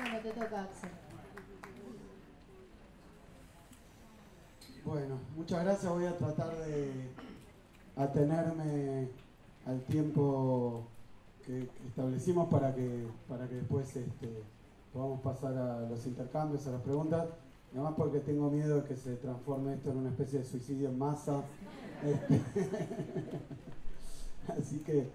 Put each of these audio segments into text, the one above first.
Bueno, te toca, Axel. Bueno, muchas gracias. Voy a tratar de atenerme al tiempo que establecimos para que después podamos pasar a los intercambios, a las preguntas. Además porque tengo miedo de que se transforme esto en una especie de suicidio en masa. Así que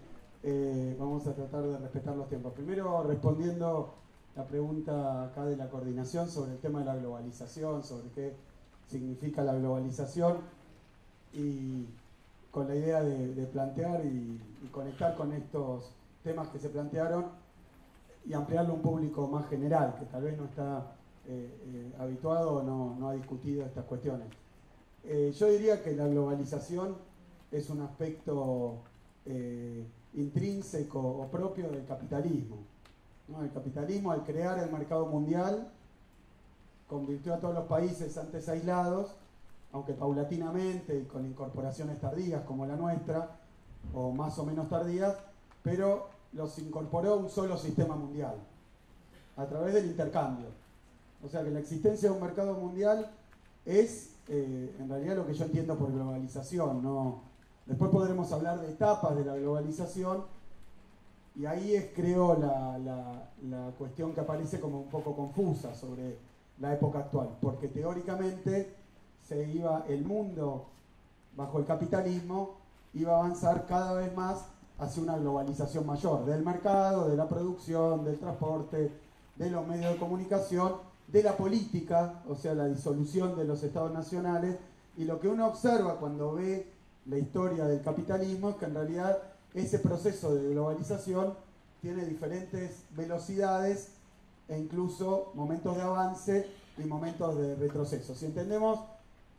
vamos a tratar de respetar los tiempos. Primero respondiendo la pregunta acá de la coordinación sobre el tema de la globalización, sobre qué significa la globalización, y con la idea de plantear y conectar con estos temas que se plantearon y ampliarlo a un público más general, que tal vez no está habituado o no ha discutido estas cuestiones. Yo diría que la globalización es un aspecto intrínseco o propio del capitalismo, ¿no? El capitalismo, al crear el mercado mundial, convirtió a todos los países antes aislados, aunque paulatinamente y con incorporaciones tardías como la nuestra, o más o menos tardías, pero los incorporó a un solo sistema mundial, a través del intercambio. O sea que la existencia de un mercado mundial es en realidad lo que yo entiendo por globalización, ¿no? Después podremos hablar de etapas de la globalización, y ahí es, creo, la cuestión que aparece como un poco confusa sobre la época actual, porque teóricamente el mundo bajo el capitalismo iba a avanzar cada vez más hacia una globalización mayor, del mercado, de la producción, del transporte, de los medios de comunicación, de la política, o sea, la disolución de los estados nacionales. Y lo que uno observa cuando ve la historia del capitalismo es que en realidad ese proceso de globalización tiene diferentes velocidades e incluso momentos de avance y momentos de retroceso. Si entendemos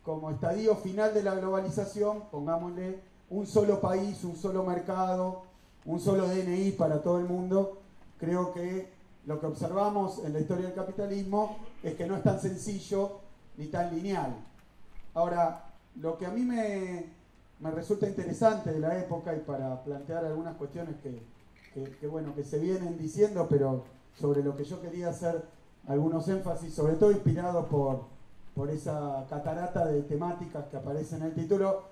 como estadio final de la globalización, pongámosle un solo país, un solo mercado, un solo DNI para todo el mundo, creo que lo que observamos en la historia del capitalismo es que no es tan sencillo ni tan lineal. Ahora, lo que a mí me resulta interesante de la época, y para plantear algunas cuestiones que se vienen diciendo, pero sobre lo que yo quería hacer algunos énfasis, sobre todo inspirado por esa catarata de temáticas que aparece en el título,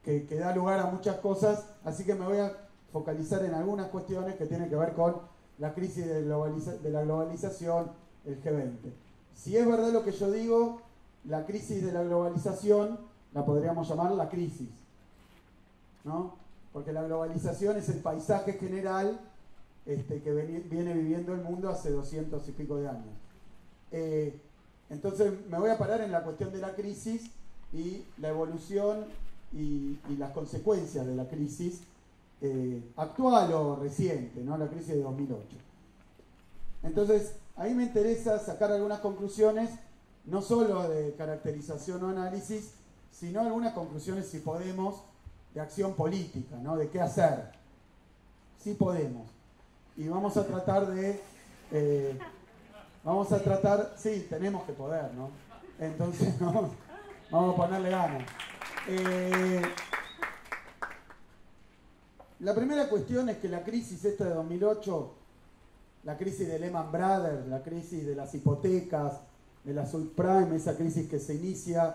que da lugar a muchas cosas, así que me voy a focalizar en algunas cuestiones que tienen que ver con la crisis de la globalización, el G20. Si es verdad lo que yo digo, la crisis de la globalización la podríamos llamar la crisis, ¿no? Porque la globalización es el paisaje general que viene viviendo el mundo hace 200 y pico de años. Entonces me voy a parar en la cuestión de la crisis y la evolución y las consecuencias de la crisis actual o reciente, ¿no? La crisis de 2008. Entonces ahí me interesa sacar algunas conclusiones, no solo de caracterización o análisis, sino algunas conclusiones, si podemos, de acción política, ¿no? De qué hacer. Sí podemos. Y vamos a tratar sí, tenemos que poder, ¿no? Entonces vamos a ponerle ganas. La primera cuestión es que la crisis esta de 2008, la crisis de Lehman Brothers, la crisis de las hipotecas, de la subprime, esa crisis que se inicia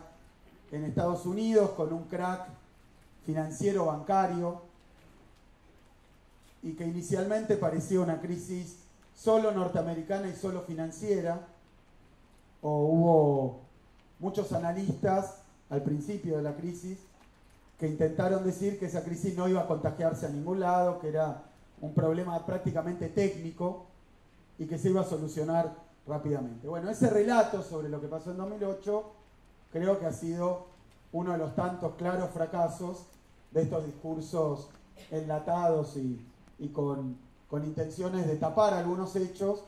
en Estados Unidos con un crack financiero bancario y que inicialmente parecía una crisis solo norteamericana y solo financiera, o hubo muchos analistas al principio de la crisis que intentaron decir que esa crisis no iba a contagiarse a ningún lado, que era un problema prácticamente técnico y que se iba a solucionar rápidamente. Bueno, ese relato sobre lo que pasó en 2008 creo que ha sido uno de los tantos claros fracasos de estos discursos enlatados y con intenciones de tapar algunos hechos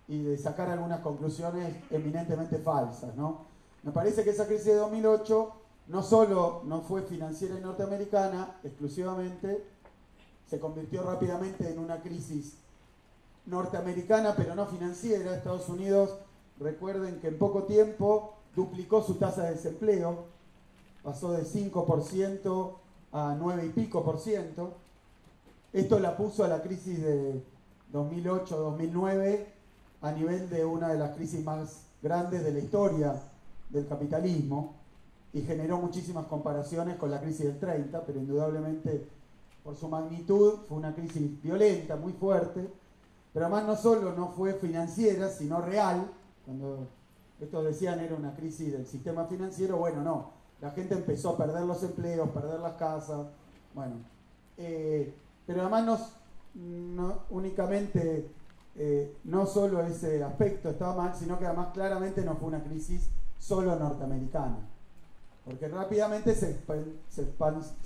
y de sacar algunas conclusiones eminentemente falsas, ¿no? Me parece que esa crisis de 2008 no solo no fue financiera y norteamericana exclusivamente, se convirtió rápidamente en una crisis norteamericana pero no financiera. Estados Unidos, recuerden que en poco tiempo duplicó su tasa de desempleo, pasó de 5% a 9 y pico por ciento. Esto la puso a la crisis de 2008-2009 a nivel de una de las crisis más grandes de la historia del capitalismo y generó muchísimas comparaciones con la crisis del 30, pero indudablemente por su magnitud fue una crisis violenta, muy fuerte, pero además no solo no fue financiera, sino real. Cuando estos decían era una crisis del sistema financiero, bueno, no, la gente empezó a perder los empleos, perder las casas, bueno, pero además no únicamente no solo ese aspecto estaba mal, sino que además claramente no fue una crisis solo norteamericana, porque rápidamente se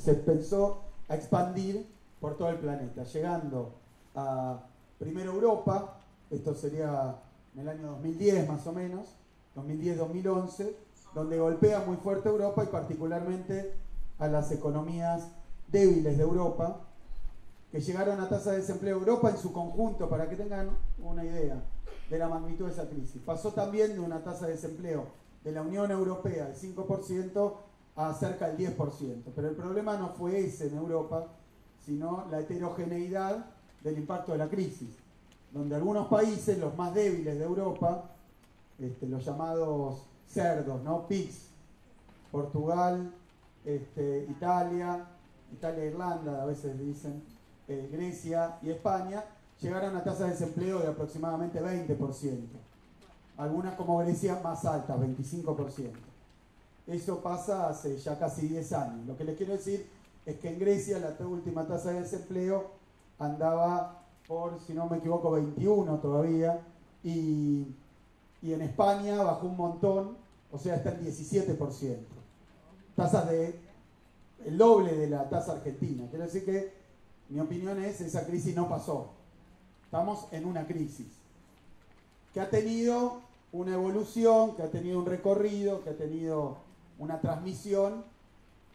empezó a expandir por todo el planeta, llegando a primero Europa, esto sería en el año 2010 más o menos, 2010-2011, donde golpea muy fuerte Europa y particularmente a las economías débiles de Europa, que llegaron a tasa de desempleo. Europa en su conjunto, para que tengan una idea de la magnitud de esa crisis, pasó también de una tasa de desempleo de la Unión Europea del 5% a cerca del 10%. Pero el problema no fue ese en Europa, sino la heterogeneidad del impacto de la crisis, donde algunos países, los más débiles de Europa, los llamados cerdos, ¿no? PIGS, Portugal, Italia e Irlanda, a veces dicen, Grecia y España, llegaron a tasas de desempleo de aproximadamente 20%. Algunas como Grecia más altas, 25%. Eso pasa hace ya casi 10 años. Lo que les quiero decir es que en Grecia la última tasa de desempleo andaba por, si no me equivoco, 21 todavía, y en España bajó un montón, o sea, está en 17%. Tasas el doble de la tasa argentina. Quiero decir que mi opinión es esa crisis no pasó. Estamos en una crisis que ha tenido una evolución, que ha tenido un recorrido, que ha tenido una transmisión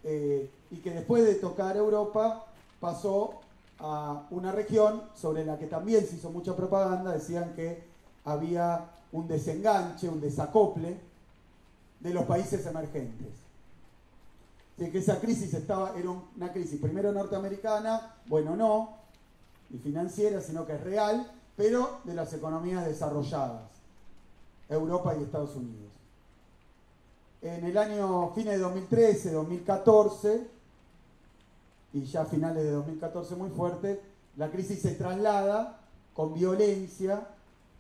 y que después de tocar Europa pasó a una región sobre la que también se hizo mucha propaganda. Decían que había un desenganche, un desacople de los países emergentes. De que esa crisis era una crisis primero norteamericana, bueno, no, y financiera, sino que es real, pero de las economías desarrolladas, Europa y Estados Unidos. En el año fines de 2013, 2014, y ya finales de 2014 muy fuerte, la crisis se traslada con violencia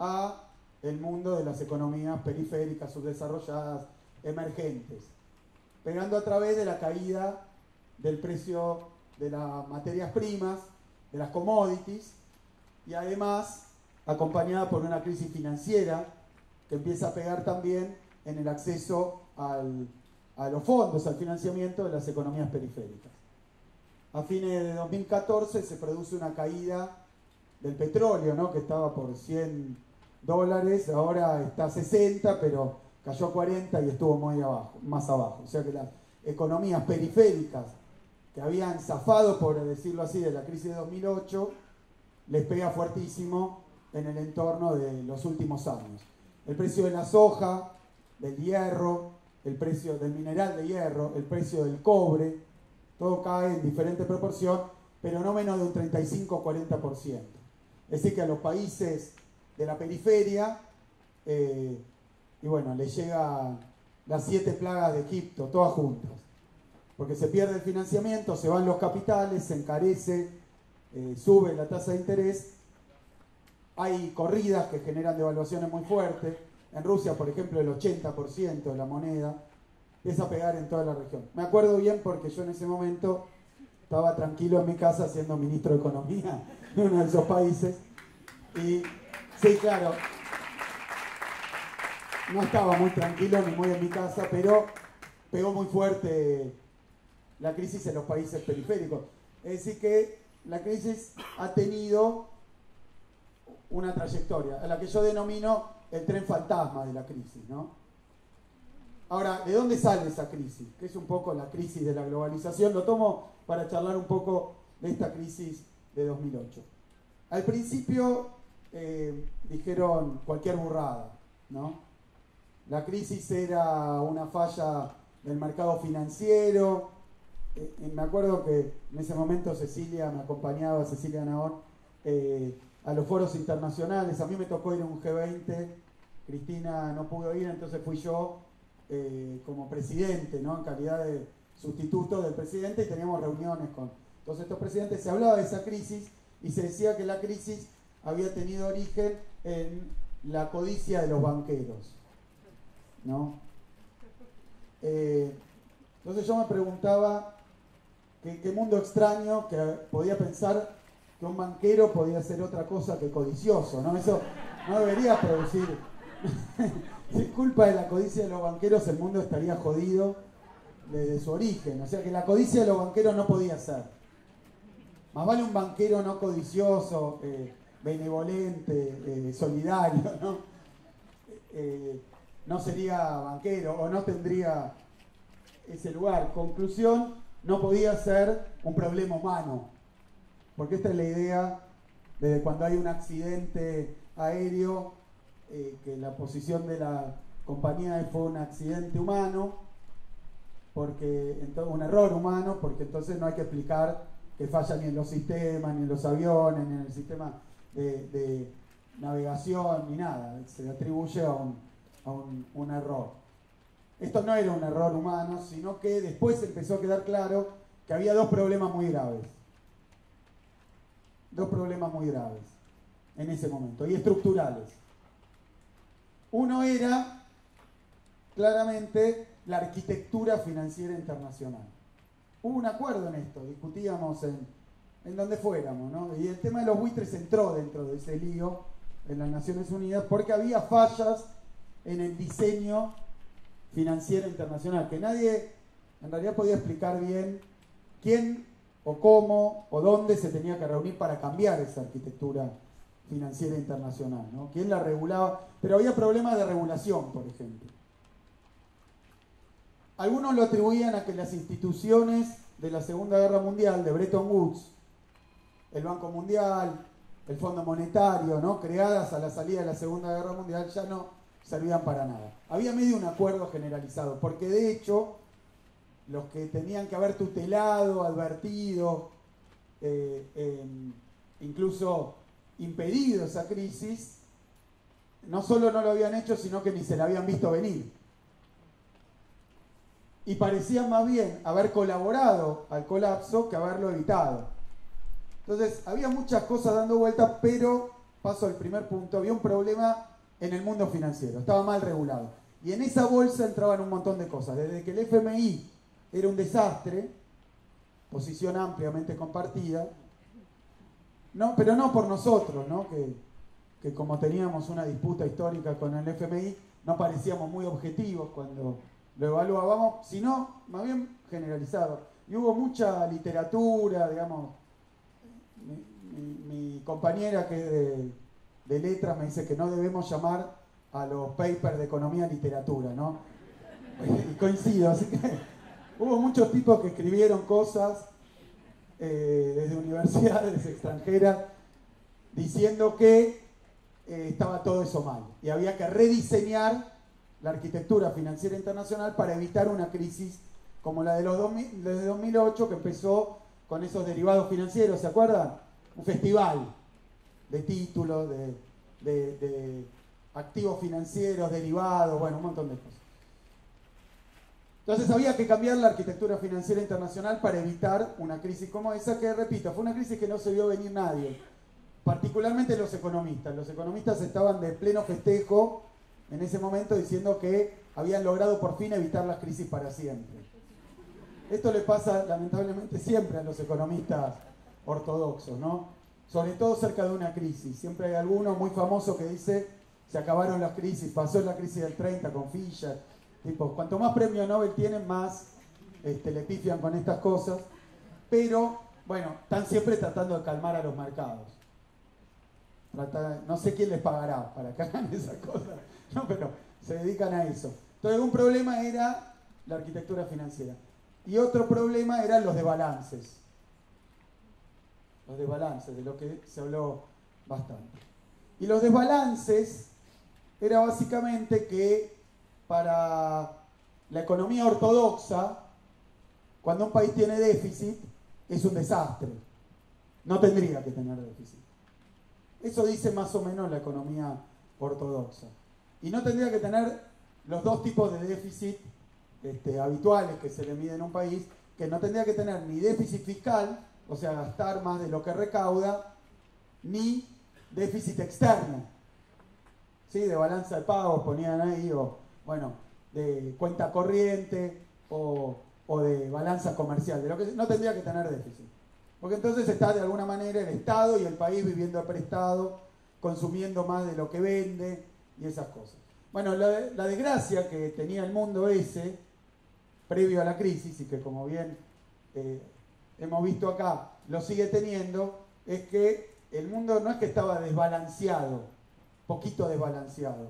a el mundo de las economías periféricas, subdesarrolladas, emergentes, pegando a través de la caída del precio de las materias primas, de las commodities, y además acompañada por una crisis financiera que empieza a pegar también en el acceso a los fondos, al financiamiento de las economías periféricas. A fines de 2014 se produce una caída del petróleo, ¿no? Que estaba por $100, ahora está a 60, pero cayó a 40 y estuvo muy abajo, más abajo. O sea que las economías periféricas que habían zafado, por decirlo así, de la crisis de 2008, les pega fuertísimo en el entorno de los últimos años. El precio de la soja, del hierro, el precio del mineral de hierro, el precio del cobre, todo cae en diferente proporción, pero no menos de un 35-40%. Es decir que a los países de la periferia, y bueno, les llegan las 7 plagas de Egipto, todas juntas. Porque se pierde el financiamiento, se van los capitales, se encarece, sube la tasa de interés. Hay corridas que generan devaluaciones muy fuertes. En Rusia, por ejemplo, el 80% de la moneda empieza a pegar en toda la región. Me acuerdo bien porque yo en ese momento estaba tranquilo en mi casa siendo ministro de Economía de uno de esos países. Y sí, claro, no estaba muy tranquilo ni muy en mi casa, pero pegó muy fuerte la crisis en los países periféricos. Es decir que la crisis ha tenido una trayectoria, a la que yo denomino el tren fantasma de la crisis, ¿no? Ahora, ¿de dónde sale esa crisis? Que es un poco la crisis de la globalización. Lo tomo para charlar un poco de esta crisis de 2008. Al principio dijeron cualquier burrada, ¿no? La crisis era una falla del mercado financiero. Me acuerdo que en ese momento Cecilia me acompañaba, Cecilia Nahor, a los foros internacionales. A mí me tocó ir a un G20, Cristina no pudo ir, entonces fui yo como presidente, ¿no? En calidad de sustituto del presidente, y teníamos reuniones con todos estos presidentes. Se hablaba de esa crisis y se decía que la crisis había tenido origen en la codicia de los banqueros, ¿no? Entonces yo me preguntaba qué mundo extraño que podía pensar que un banquero podía ser otra cosa que codicioso, ¿no? Eso no debería producir. Si es culpa de la codicia de los banqueros, el mundo estaría jodido desde su origen. O sea que la codicia de los banqueros no podía ser. Más vale un banquero no codicioso, benevolente, solidario, ¿no? No sería banquero o no tendría ese lugar. Conclusión, no podía ser un problema humano, porque esta es la idea de cuando hay un accidente aéreo, que la posición de la compañía fue un accidente humano, porque un error humano, porque entonces no hay que explicar que falla ni en los sistemas, ni en los aviones, ni en el sistema de navegación, ni nada. Se atribuye a un error. Esto no era un error humano, sino que después empezó a quedar claro que había dos problemas muy graves. Dos problemas muy graves en ese momento, y estructurales. Uno era, claramente, la arquitectura financiera internacional. Hubo un acuerdo en esto, discutíamos en donde fuéramos, ¿no? Y el tema de los buitres entró dentro de ese lío en las Naciones Unidas porque había fallas en el diseño financiero internacional, que nadie en realidad podía explicar bien quién o cómo o dónde se tenía que reunir para cambiar esa arquitectura financiera internacional, ¿no? ¿Quién la regulaba? Pero había problemas de regulación, por ejemplo. Algunos lo atribuían a que las instituciones de la Segunda Guerra Mundial, de Bretton Woods, el Banco Mundial, el Fondo Monetario, ¿no?, creadas a la salida de la Segunda Guerra Mundial, ya no servían para nada. Había medio un acuerdo generalizado, porque de hecho, los que tenían que haber tutelado, advertido, incluso impedido esa crisis, no solo no lo habían hecho, sino que ni se la habían visto venir. Y parecían más bien haber colaborado al colapso que haberlo evitado. Entonces, había muchas cosas dando vueltas, pero, paso al primer punto, había un problema en el mundo financiero, estaba mal regulado. Y en esa bolsa entraban un montón de cosas, desde que el FMI era un desastre, posición ampliamente compartida, no, pero no por nosotros, ¿no?, que como teníamos una disputa histórica con el FMI, no parecíamos muy objetivos cuando lo evaluábamos, sino más bien generalizado. Y hubo mucha literatura, digamos, mi compañera que es de letras me dice que no debemos llamar a los papers de economía literatura, ¿no? Y coincido, así que hubo muchos tipos que escribieron cosas desde universidades extranjeras diciendo que estaba todo eso mal y había que rediseñar la arquitectura financiera internacional para evitar una crisis como la de desde 2008, que empezó con esos derivados financieros, ¿se acuerdan? Un festival de títulos, de activos financieros, derivados, bueno, un montón de cosas. Entonces había que cambiar la arquitectura financiera internacional para evitar una crisis como esa, que, repito, fue una crisis que no se vio venir nadie, particularmente los economistas. Los economistas estaban de pleno festejo en ese momento diciendo que habían logrado por fin evitar las crisis para siempre. Esto le pasa lamentablemente siempre a los economistas ortodoxos, ¿no? Sobre todo cerca de una crisis. Siempre hay alguno muy famoso que dice: se acabaron las crisis, pasó la crisis del 30 con Fisher. Tipo, cuanto más premio Nobel tienen, más le pifian con estas cosas. Pero, bueno, están siempre tratando de calmar a los mercados. No sé quién les pagará para que hagan esas cosas, no, pero se dedican a eso. Entonces, un problema era la arquitectura financiera. Y otro problema eran los desbalances. Los desbalances, de lo que se habló bastante. Y los desbalances era básicamente que para la economía ortodoxa, cuando un país tiene déficit, es un desastre. No tendría que tener déficit. Eso dice más o menos la economía ortodoxa. Y no tendría que tener los dos tipos de déficit habituales que se le miden a un país, que no tendría que tener ni déficit fiscal, o sea, gastar más de lo que recauda, ni déficit externo, ¿sí? De balanza de pagos ponían ahí, o bueno, de cuenta corriente, o de balanza comercial, de lo que no tendría que tener déficit. Porque entonces está de alguna manera el Estado y el país viviendo a prestado, consumiendo más de lo que vende y esas cosas. Bueno, la desgracia que tenía el mundo ese, previo a la crisis, y que como bien hemos visto acá, lo sigue teniendo, es que el mundo no es que estaba desbalanceado, poquito desbalanceado,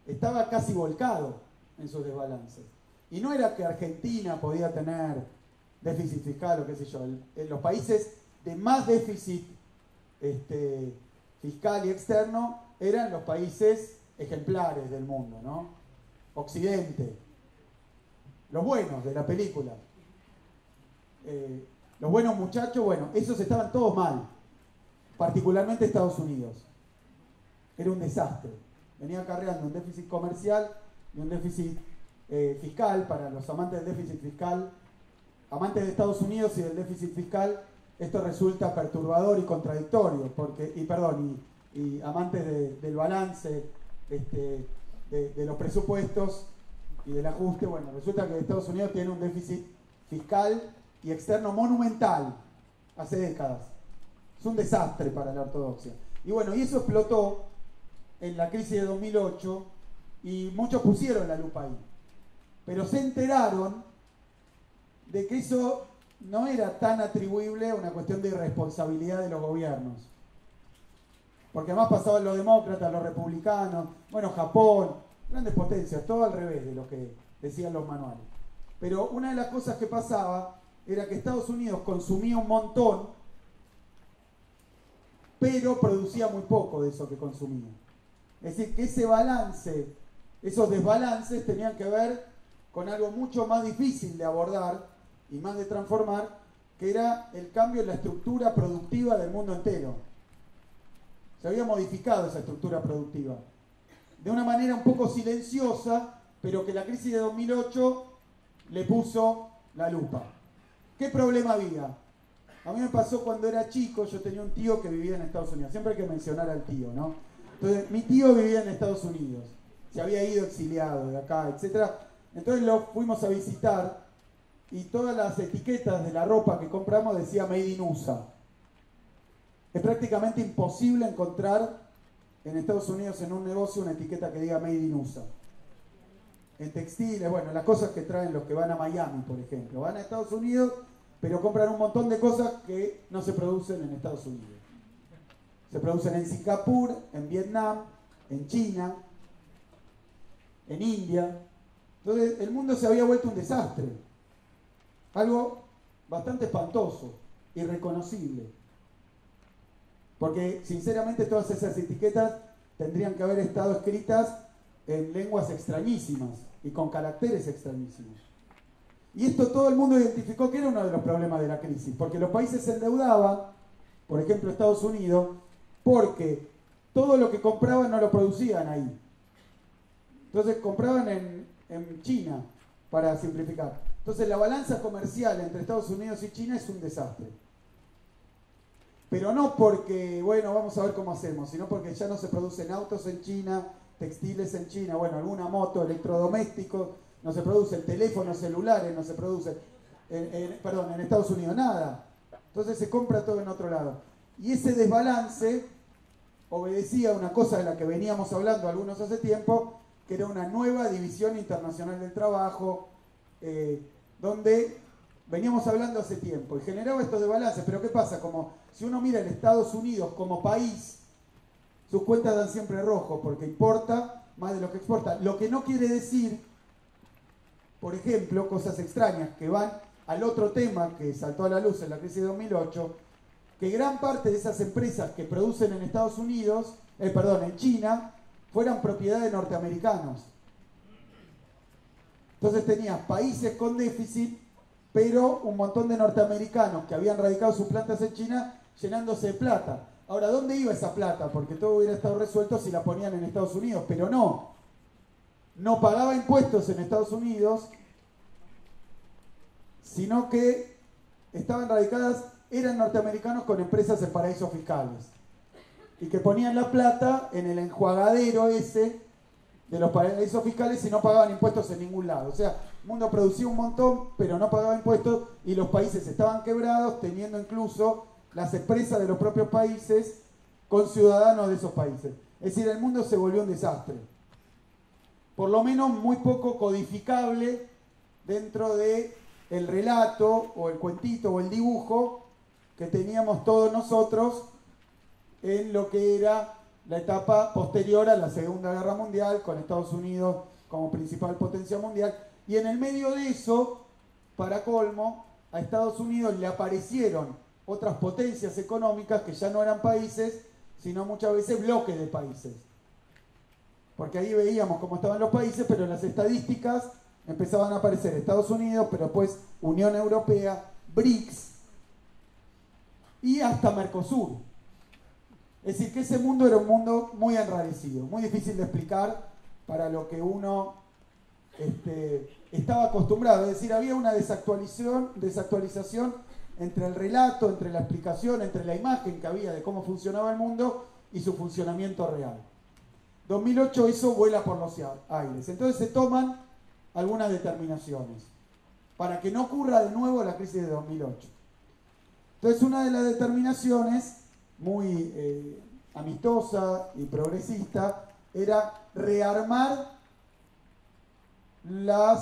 estaba casi volcado en sus desbalances. Y no era que Argentina podía tener déficit fiscal o qué sé yo, los países de más déficit fiscal y externo eran los países ejemplares del mundo, ¿no? Occidente, los buenos de la película, los buenos muchachos, bueno, esos estaban todos mal, particularmente Estados Unidos. Era un desastre, venía acarreando un déficit comercial y un déficit fiscal. Para los amantes del déficit fiscal, amantes de Estados Unidos y del déficit fiscal, esto resulta perturbador y contradictorio, porque, y amantes del balance, de los presupuestos y del ajuste, bueno, resulta que Estados Unidos tiene un déficit fiscal y externo monumental hace décadas. Es un desastre para la ortodoxia. Y bueno, y eso explotó en la crisis de 2008 y muchos pusieron la lupa ahí. Pero se enteraron de que eso no era tan atribuible a una cuestión de irresponsabilidad de los gobiernos. Porque además pasaban los demócratas, los republicanos, bueno, Japón, grandes potencias, todo al revés de lo que decían los manuales. Pero una de las cosas que pasaba era que Estados Unidos consumía un montón, pero producía muy poco de eso que consumía. Es decir, que ese balance, esos desbalances tenían que ver con algo mucho más difícil de abordar y más de transformar, que era el cambio en la estructura productiva del mundo entero. Se había modificado esa estructura productiva de una manera un poco silenciosa, pero que la crisis de 2008 le puso la lupa. ¿Qué problema había? A mí me pasó cuando era chico, yo tenía un tío que vivía en Estados Unidos, siempre hay que mencionar al tío, ¿no? Entonces, mi tío vivía en Estados Unidos, se había ido exiliado de acá, etc. Entonces lo fuimos a visitar y todas las etiquetas de la ropa que compramos decía Made in USA. Es prácticamente imposible encontrar en Estados Unidos en un negocio una etiqueta que diga Made in USA. En textiles, bueno, las cosas que traen los que van a Miami, por ejemplo. Van a Estados Unidos, pero compran un montón de cosas que no se producen en Estados Unidos. Se producen en Singapur, en Vietnam, en China, en India. Entonces el mundo se había vuelto un desastre. Algo bastante espantoso, irreconocible. Porque sinceramente todas esas etiquetas tendrían que haber estado escritas en lenguas extrañísimas y con caracteres extrañísimos. Y esto todo el mundo identificó que era uno de los problemas de la crisis, porque los países se endeudaban, por ejemplo Estados Unidos, porque todo lo que compraban no lo producían ahí. Entonces compraban en China, para simplificar. Entonces la balanza comercial entre Estados Unidos y China es un desastre. Pero no porque, bueno, vamos a ver cómo hacemos, sino porque ya no se producen autos en China, textiles en China, bueno, alguna moto, electrodomésticos, no se producen teléfonos celulares, no se produce, en Estados Unidos, nada. Entonces se compra todo en otro lado. Y ese desbalance obedecía a una cosa de la que veníamos hablando algunos hace tiempo, que era una nueva división internacional del trabajo, donde veníamos hablando hace tiempo, y generaba estos desbalances. Pero ¿qué pasa? Como si uno mira en Estados Unidos como país, sus cuentas dan siempre rojo, porque importa más de lo que exporta. Lo que no quiere decir, por ejemplo, cosas extrañas que van al otro tema que saltó a la luz en la crisis de 2008, que gran parte de esas empresas que producen en Estados Unidos, en China, fueran propiedad de norteamericanos. Entonces tenías países con déficit, pero un montón de norteamericanos que habían radicado sus plantas en China llenándose de plata. Ahora, ¿dónde iba esa plata? Porque todo hubiera estado resuelto si la ponían en Estados Unidos, pero no pagaba impuestos en Estados Unidos, sino que estaban radicadas, eran norteamericanos con empresas en paraísos fiscales, y que ponían la plata en el enjuagadero ese de los paraísos fiscales y no pagaban impuestos en ningún lado. O sea, el mundo producía un montón, pero no pagaba impuestos, y los países estaban quebrados, teniendo incluso las empresas de los propios países con ciudadanos de esos países. Es decir, el mundo se volvió un desastre. Por lo menos muy poco codificable dentro de el relato o el cuentito o el dibujo que teníamos todos nosotros en lo que era la etapa posterior a la Segunda Guerra Mundial, con Estados Unidos como principal potencia mundial. Y en el medio de eso, para colmo, a Estados Unidos le aparecieron otras potencias económicas que ya no eran países, sino muchas veces bloques de países. Porque ahí veíamos cómo estaban los países, pero en las estadísticas empezaban a aparecer Estados Unidos, pero después Unión Europea, BRICS y hasta Mercosur. Es decir, que ese mundo era un mundo muy enrarecido, muy difícil de explicar para lo que uno estaba acostumbrado. Es decir, había una desactualización entre el relato, entre la explicación, entre la imagen que había de cómo funcionaba el mundo y su funcionamiento real. 2008 eso vuela por los aires. Entonces se toman algunas determinaciones para que no ocurra de nuevo la crisis de 2008. Entonces una de las determinaciones muy amistosa y progresista era rearmar la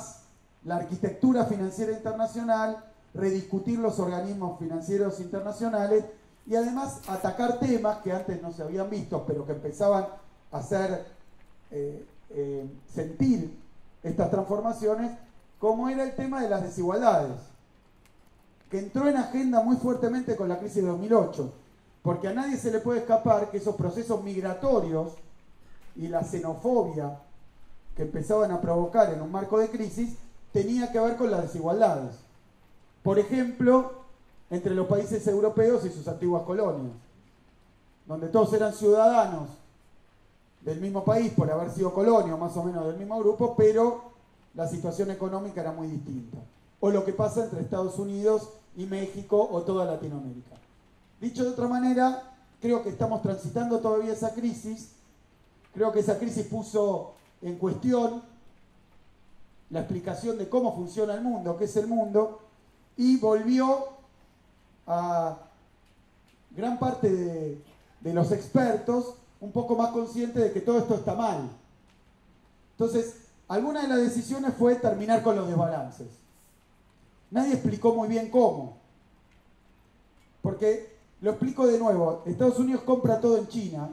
arquitectura financiera internacional, rediscutir los organismos financieros internacionales y además atacar temas que antes no se habían visto, pero que empezaban a hacer sentir estas transformaciones, como era el tema de las desigualdades, que entró en agenda muy fuertemente con la crisis de 2008, porque a nadie se le puede escapar que esos procesos migratorios y la xenofobia que empezaban a provocar en un marco de crisis tenía que ver con las desigualdades. Por ejemplo, entre los países europeos y sus antiguas colonias, donde todos eran ciudadanos del mismo país por haber sido colonia, más o menos del mismo grupo, pero la situación económica era muy distinta. O lo que pasa entre Estados Unidos y México o toda Latinoamérica. Dicho de otra manera, creo que estamos transitando todavía esa crisis. Creo que esa crisis puso en cuestión la explicación de cómo funciona el mundo, qué es el mundo, y volvió a gran parte de los expertos un poco más conscientes de que todo esto está mal. Entonces, alguna de las decisiones fue terminar con los desbalances. Nadie explicó muy bien cómo. Porque, lo explico de nuevo, Estados Unidos compra todo en China,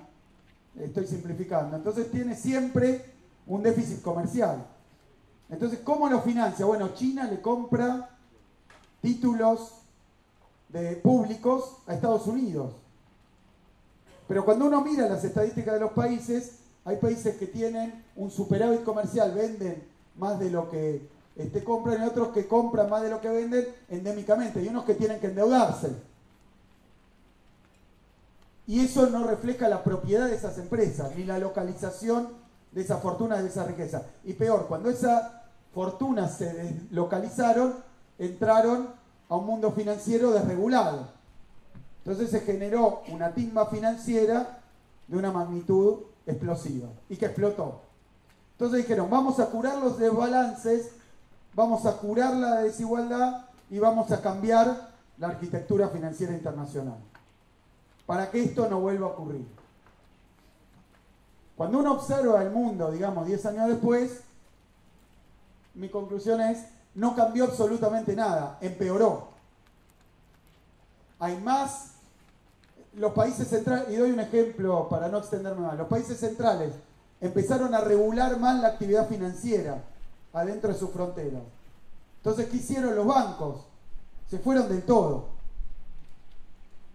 estoy simplificando, entonces tiene siempre un déficit comercial. Entonces, ¿cómo lo financia? Bueno, China le compra títulos públicos a Estados Unidos. Pero cuando uno mira las estadísticas de los países, hay países que tienen un superávit comercial, venden más de lo que compran, y otros que compran más de lo que venden endémicamente, y unos que tienen que endeudarse. Y eso no refleja la propiedad de esas empresas, ni la localización de esa fortuna, de esa riqueza. Y peor, cuando esas fortunas se deslocalizaron, entraron a un mundo financiero desregulado. Entonces se generó una timba financiera de una magnitud explosiva y que explotó. Entonces dijeron, vamos a curar los desbalances, vamos a curar la desigualdad y vamos a cambiar la arquitectura financiera internacional para que esto no vuelva a ocurrir. Cuando uno observa el mundo, digamos, 10 años después, mi conclusión es, no cambió absolutamente nada, empeoró. Hay más, los países centrales, y doy un ejemplo para no extenderme más, los países centrales empezaron a regular más la actividad financiera adentro de sus fronteras. Entonces, ¿qué hicieron los bancos? Se fueron del todo.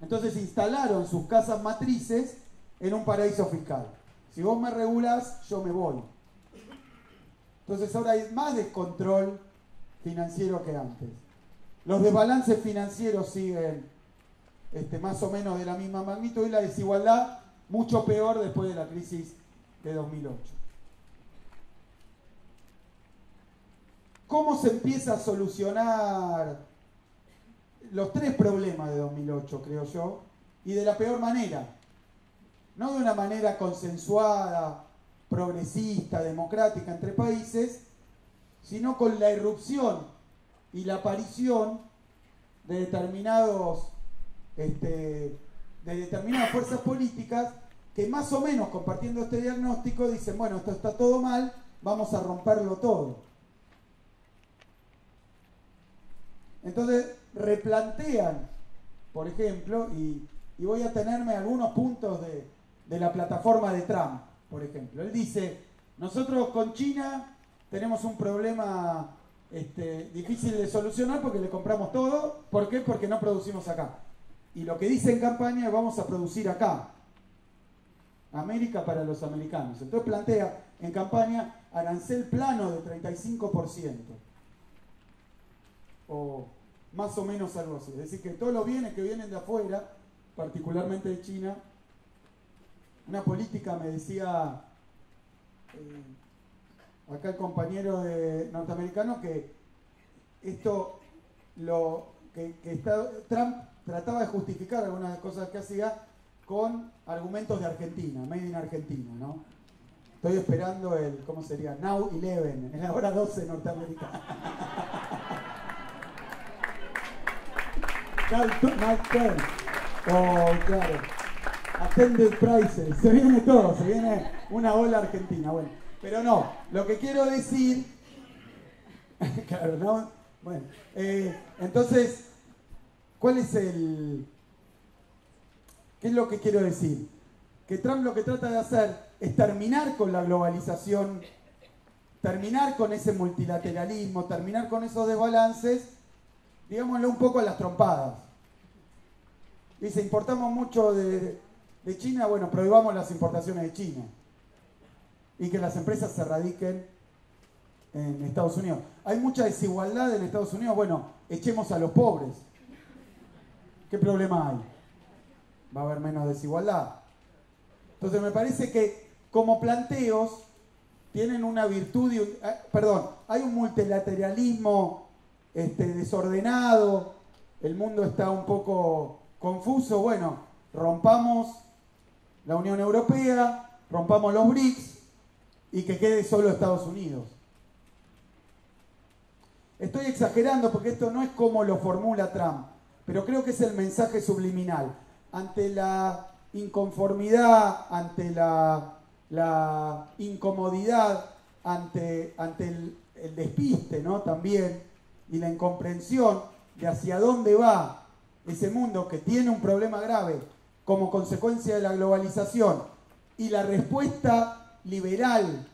Entonces instalaron sus casas matrices en un paraíso fiscal. Si vos me regulás, yo me voy. Entonces ahora hay más descontrol financiero que antes. Los desbalances financieros siguen más o menos de la misma magnitud, y la desigualdad mucho peor después de la crisis de 2008. ¿Cómo se empieza a solucionar los tres problemas de 2008, creo yo? Y de la peor manera. No de una manera consensuada, progresista, democrática entre países, sino con la irrupción y la aparición de determinadas fuerzas políticas que más o menos compartiendo este diagnóstico dicen, bueno, esto está todo mal, vamos a romperlo todo. Entonces replantean, por ejemplo, y voy a tenerme algunos puntos de la plataforma de Trump, por ejemplo. Él dice, nosotros con China tenemos un problema difícil de solucionar porque le compramos todo. ¿Por qué? Porque no producimos acá. Y lo que dice en campaña es vamos a producir acá. América para los americanos. Entonces plantea en campaña arancel plano de 35%. O más o menos algo así. Es decir, que todos los bienes que vienen de afuera, particularmente de China, una política me decía acá el compañero norteamericano que esto Trump trataba de justificar algunas de las cosas que hacía con argumentos de Argentina, made in Argentina, ¿no? Estoy esperando ¿cómo sería? Now 11, en la hora 12 norteamericana. Now 12. Oh, claro. Attended prices. Se viene todo, se viene una ola argentina. Bueno, pero no, lo que quiero decir... claro, ¿no? Bueno, entonces, ¿cuál es ¿qué es lo que quiero decir? Que Trump lo que trata de hacer es terminar con la globalización, terminar con ese multilateralismo, terminar con esos desbalances, digámoslo un poco a las trompadas. Dice, importamos mucho de China, bueno, prohibamos las importaciones de China. Y que las empresas se radiquen en Estados Unidos. Hay mucha desigualdad en Estados Unidos, bueno, echemos a los pobres. ¿Qué problema hay? Va a haber menos desigualdad. Entonces me parece que como planteos tienen una virtud, hay un multilateralismo desordenado, el mundo está un poco confuso, bueno, rompamos la Unión Europea, rompamos los BRICS y que quede solo Estados Unidos. Estoy exagerando porque esto no es como lo formula Trump, pero creo que es el mensaje subliminal. Ante la inconformidad, ante la incomodidad, ante el despiste, ¿no? También, y la incomprensión de hacia dónde va ese mundo que tiene un problema grave como consecuencia de la globalización, y la respuesta liberal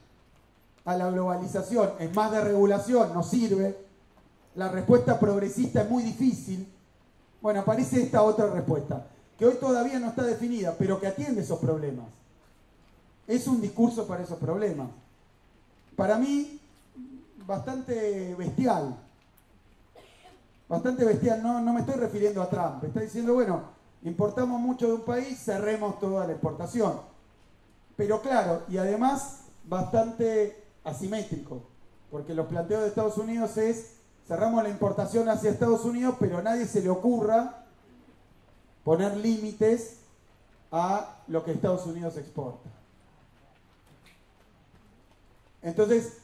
a la globalización es más de regulación, no sirve. La respuesta progresista es muy difícil. Bueno, aparece esta otra respuesta, que hoy todavía no está definida, pero que atiende esos problemas. Es un discurso para esos problemas. Para mí, bastante bestial. Bastante bestial, no me estoy refiriendo a Trump. Está diciendo, bueno, importamos mucho de un país, cerremos toda la exportación. Pero claro, y además bastante asimétrico, porque los planteos de Estados Unidos es, cerramos la importación hacia Estados Unidos, pero a nadie se le ocurra poner límites a lo que Estados Unidos exporta. Entonces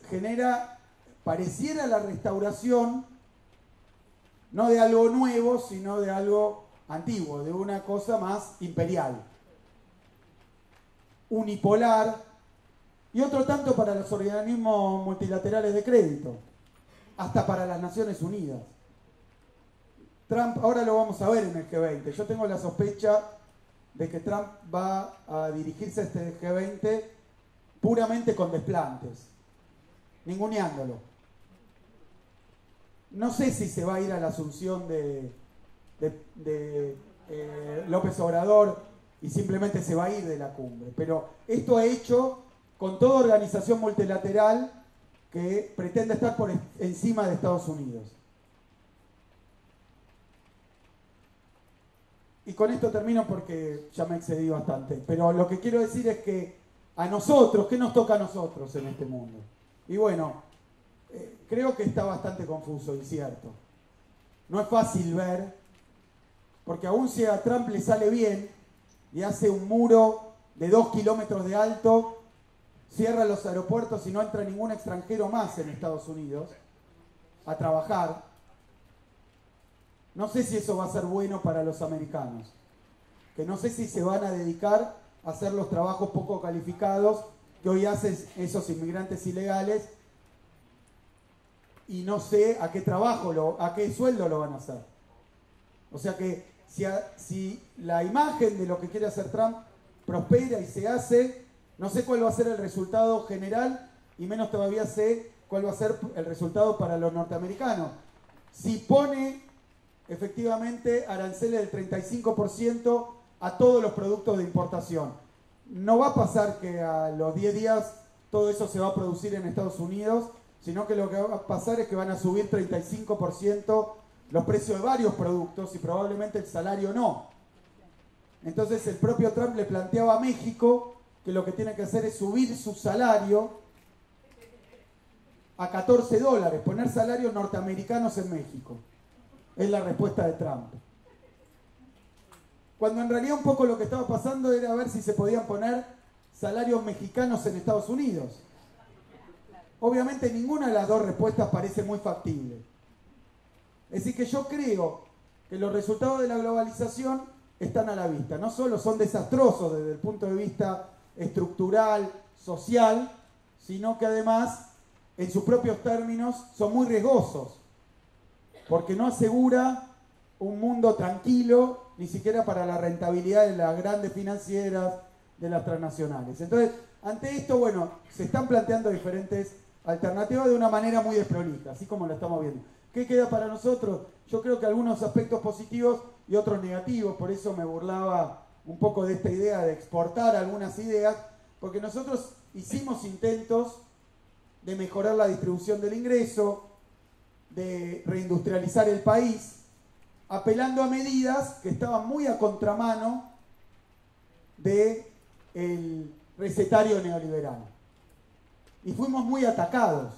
pareciera la restauración no de algo nuevo, sino de algo antiguo, de una cosa más imperial, unipolar, y otro tanto para los organismos multilaterales de crédito, hasta para las Naciones Unidas. Trump, ahora lo vamos a ver en el G20. Yo tengo la sospecha de que Trump va a dirigirse a este G20 puramente con desplantes, ninguneándolo. No sé si se va a ir a la asunción de López Obrador y simplemente se va a ir de la cumbre, pero esto ha hecho con toda organización multilateral que pretende estar por encima de Estados Unidos. y con esto termino porque ya me excedí bastante, pero lo que quiero decir es que a nosotros, ¿qué nos toca a nosotros en este mundo? Y bueno, creo que está bastante confuso, y cierto. No es fácil ver, porque aún si a Trump le sale bien y hace un muro de 2 kilómetros de alto, cierra los aeropuertos y no entra ningún extranjero más en Estados Unidos a trabajar, no sé si eso va a ser bueno para los americanos, que no sé si se van a dedicar a hacer los trabajos poco calificados que hoy hacen esos inmigrantes ilegales, y no sé a qué trabajo, a qué sueldo lo van a hacer. O sea que si la imagen de lo que quiere hacer Trump prospera y se hace, no sé cuál va a ser el resultado general, y menos todavía sé cuál va a ser el resultado para los norteamericanos. Si pone efectivamente aranceles del 35% a todos los productos de importación, no va a pasar que a los 10 días todo eso se va a producir en Estados Unidos, sino que lo que va a pasar es que van a subir 35% los precios de varios productos y probablemente el salario no. Entonces el propio Trump le planteaba a México que lo que tiene que hacer es subir su salario a $14, poner salarios norteamericanos en México. Es la respuesta de Trump. Cuando en realidad un poco lo que estaba pasando era ver si se podían poner salarios mexicanos en Estados Unidos. Obviamente ninguna de las dos respuestas parece muy factible. Es decir que yo creo que los resultados de la globalización están a la vista. No solo son desastrosos desde el punto de vista estructural, social, sino que además, en sus propios términos, son muy riesgosos, porque no asegura un mundo tranquilo, ni siquiera para la rentabilidad de las grandes financieras, de las transnacionales. Entonces, ante esto, bueno, se están planteando diferentes alternativas de una manera muy desprolija, así como lo estamos viendo. ¿Qué queda para nosotros? Yo creo que algunos aspectos positivos y otros negativos, por eso me burlaba un poco de esta idea de exportar algunas ideas, porque nosotros hicimos intentos de mejorar la distribución del ingreso, de reindustrializar el país, apelando a medidas que estaban muy a contramano del recetario neoliberal. Y fuimos muy atacados.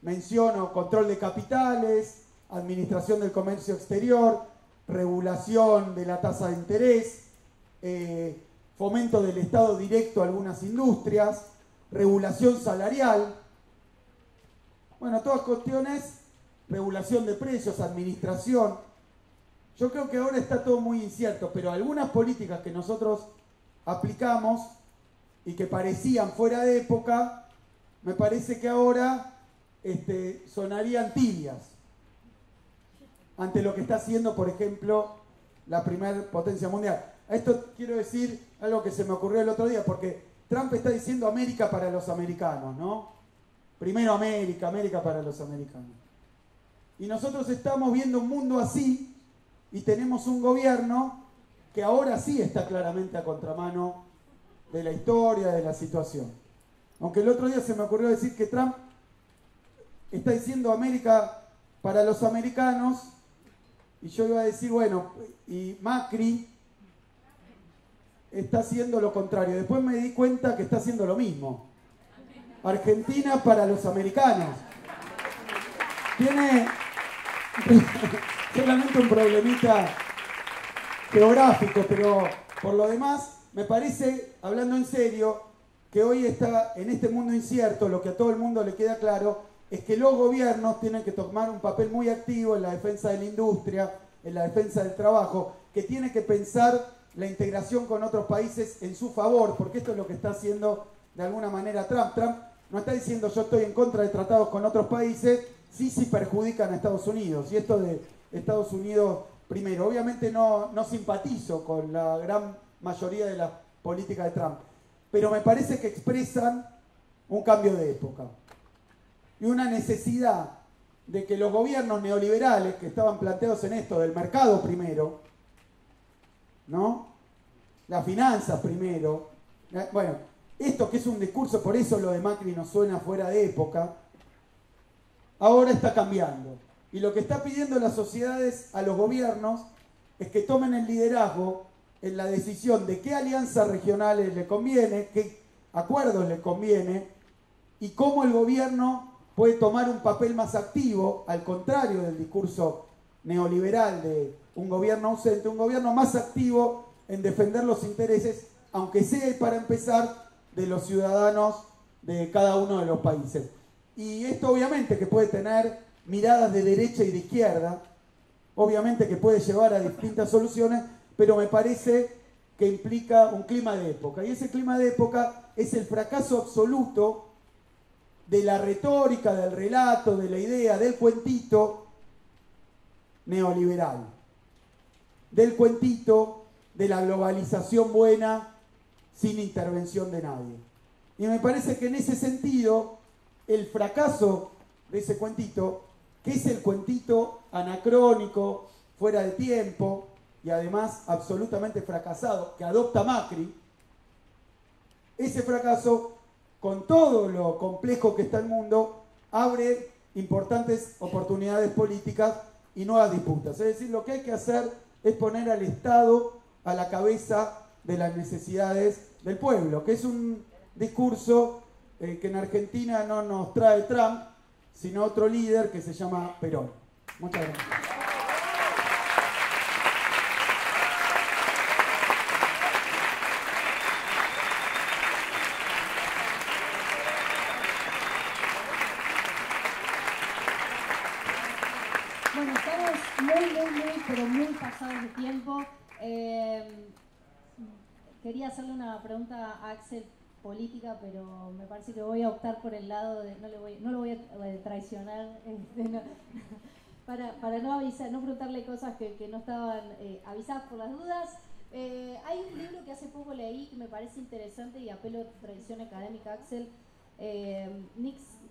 Menciono control de capitales, administración del comercio exterior, regulación de la tasa de interés, fomento del Estado directo a algunas industrias, regulación salarial. Bueno, todas cuestiones, regulación de precios, administración. Yo creo que ahora está todo muy incierto, pero algunas políticas que nosotros aplicamos y que parecían fuera de época, me parece que ahora sonarían tibias ante lo que está haciendo, por ejemplo, la primer potencia mundial. A esto quiero decir algo que se me ocurrió el otro día, porque Trump está diciendo América para los americanos, ¿no? Primero América, América para los americanos. Y nosotros estamos viendo un mundo así y tenemos un gobierno que ahora sí está claramente a contramano de la historia, de la situación. Aunque el otro día se me ocurrió decir que Trump está diciendo América para los americanos, y yo iba a decir, bueno, y Macri está haciendo lo contrario. Después me di cuenta que está haciendo lo mismo. Argentina para los americanos. Tiene solamente un problemita geográfico, pero por lo demás, me parece, hablando en serio, que hoy está en este mundo incierto, lo que a todo el mundo le queda claro es que los gobiernos tienen que tomar un papel muy activo en la defensa de la industria, en la defensa del trabajo, que tiene que pensar la integración con otros países en su favor, porque esto es lo que está haciendo de alguna manera Trump. Trump no está diciendo yo estoy en contra de tratados con otros países, sí perjudican a Estados Unidos. Y esto de Estados Unidos primero, obviamente no simpatizo con la gran mayoría de la política de Trump, pero me parece que expresan un cambio de época y una necesidad de que los gobiernos neoliberales que estaban planteados en esto del mercado primero, ¿no? Las finanzas primero, bueno, esto que es un discurso, por eso lo de Macri nos suena fuera de época, ahora está cambiando. Y lo que está pidiendo las sociedades a los gobiernos es que tomen el liderazgo en la decisión de qué alianzas regionales le conviene, qué acuerdos le conviene y cómo el gobierno puede tomar un papel más activo, al contrario del discurso neoliberal de un gobierno ausente, un gobierno más activo en defender los intereses, aunque sea y para empezar, de los ciudadanos de cada uno de los países. Y esto obviamente que puede tener miradas de derecha y de izquierda, obviamente que puede llevar a distintas soluciones, pero me parece que implica un clima de época. Y ese clima de época es el fracaso absoluto de la retórica, del relato, de la idea, del cuentito neoliberal, del cuentito de la globalización buena sin intervención de nadie. Y me parece que en ese sentido, el fracaso de ese cuentito, que es el cuentito anacrónico, fuera de tiempo y además absolutamente fracasado, que adopta Macri, ese fracaso, con todo lo complejo que está el mundo, abre importantes oportunidades políticas y nuevas disputas. Es decir, lo que hay que hacer es poner al Estado a la cabeza de las necesidades del pueblo, que es un discurso que en Argentina no nos trae Trump, sino otro líder que se llama Perón. Muchas gracias. Bueno, estamos pero muy pasados de tiempo. Quería hacerle una pregunta a Axel política, pero me parece que voy a optar por el lado de no lo voy a traicionar para no avisar, no preguntarle cosas que no estaban avisadas por las dudas. Hay un libro que hace poco leí que me parece interesante y apelo a tu tradición académica, Axel.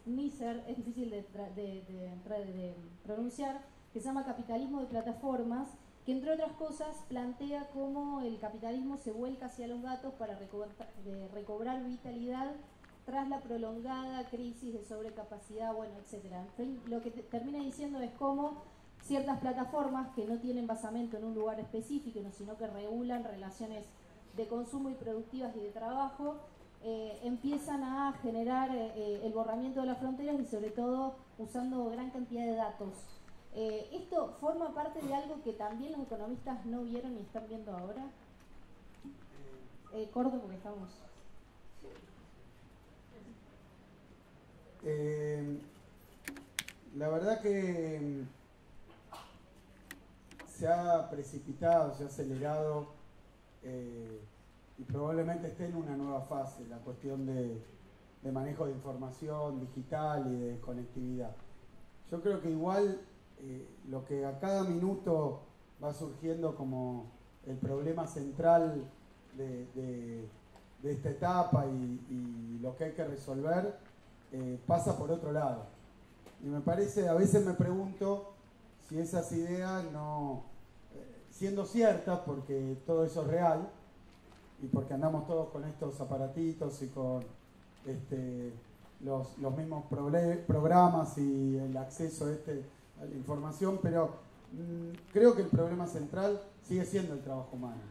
Nisser, es difícil de pronunciar, que se llama Capitalismo de Plataformas, que entre otras cosas plantea cómo el capitalismo se vuelca hacia los datos para recobrar vitalidad tras la prolongada crisis de sobrecapacidad, bueno, etc. En fin, lo que termina diciendo es cómo ciertas plataformas que no tienen basamento en un lugar específico, sino que regulan relaciones de consumo y productivas y de trabajo, empiezan a generar el borramiento de las fronteras y sobre todo usando gran cantidad de datos. ¿Esto forma parte de algo que también los economistas no vieron y están viendo ahora? Corto porque estamos... La verdad que se ha precipitado, se ha acelerado y probablemente esté en una nueva fase la cuestión de manejo de información digital y de conectividad. Yo creo que igual lo que a cada minuto va surgiendo como el problema central de esta etapa y lo que hay que resolver pasa por otro lado. Y me parece, a veces me pregunto si esas ideas no, siendo ciertas, porque todo eso es real, y porque andamos todos con estos aparatitos y con los mismos programas y el acceso a la información, pero creo que el problema central sigue siendo el trabajo humano.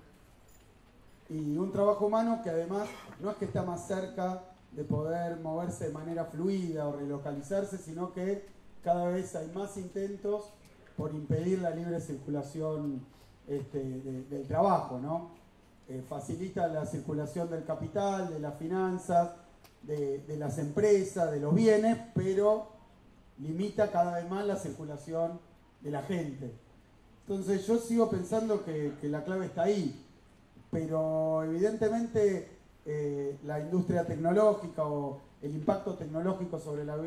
Y un trabajo humano que además no es que está más cerca de poder moverse de manera fluida o relocalizarse, sino que cada vez hay más intentos por impedir la libre circulación del trabajo, ¿no? Facilita la circulación del capital, de las finanzas, de las empresas, de los bienes, pero limita cada vez más la circulación de la gente. Entonces yo sigo pensando que la clave está ahí, pero evidentemente la industria tecnológica o el impacto tecnológico sobre las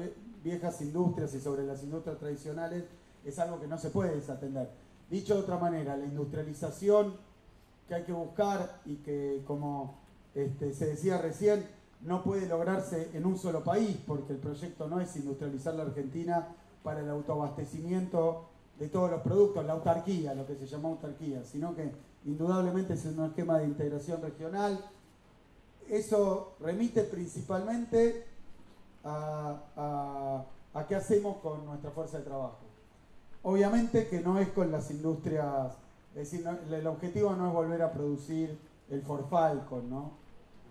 viejas industrias y sobre las industrias tradicionales es algo que no se puede desatender. Dicho de otra manera, la industrialización que hay que buscar y que, como se decía recién, no puede lograrse en un solo país, porque el proyecto no es industrializar la Argentina para el autoabastecimiento de todos los productos, la autarquía, lo que se llama autarquía, sino que indudablemente es un esquema de integración regional. Eso remite principalmente a qué hacemos con nuestra fuerza de trabajo. Obviamente que no es con las industrias Es decir, el objetivo no es volver a producir el Ford Falcon, ¿no?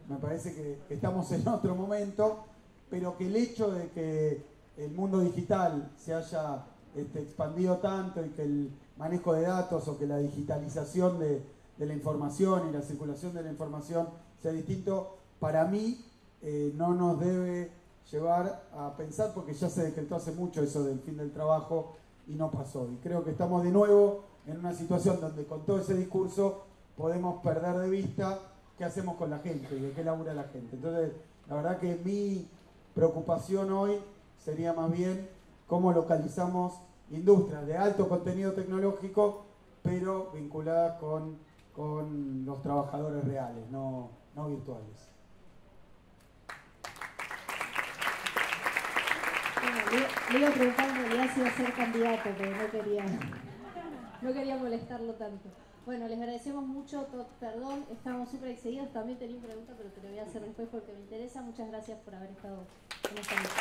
Me parece que estamos en otro momento, pero que el hecho de que el mundo digital se haya expandido tanto y que el manejo de datos o que la digitalización de la información y la circulación de la información sea distinto, para mí no nos debe llevar a pensar, porque ya se decretó hace mucho eso del fin del trabajo y no pasó. Y creo que estamos de nuevo en una situación donde con todo ese discurso podemos perder de vista qué hacemos con la gente y de qué labura la gente. Entonces, la verdad que mi preocupación hoy sería más bien cómo localizamos industrias de alto contenido tecnológico, pero vinculadas con los trabajadores reales, no virtuales. Bueno, le iba a preguntar en realidad si iba a ser candidato, pero no quería molestarlo tanto. Bueno, les agradecemos mucho, perdón, estamos súper excedidos, también tenía una pregunta, pero te la voy a hacer después porque me interesa. Muchas gracias por haber estado en esta mesa.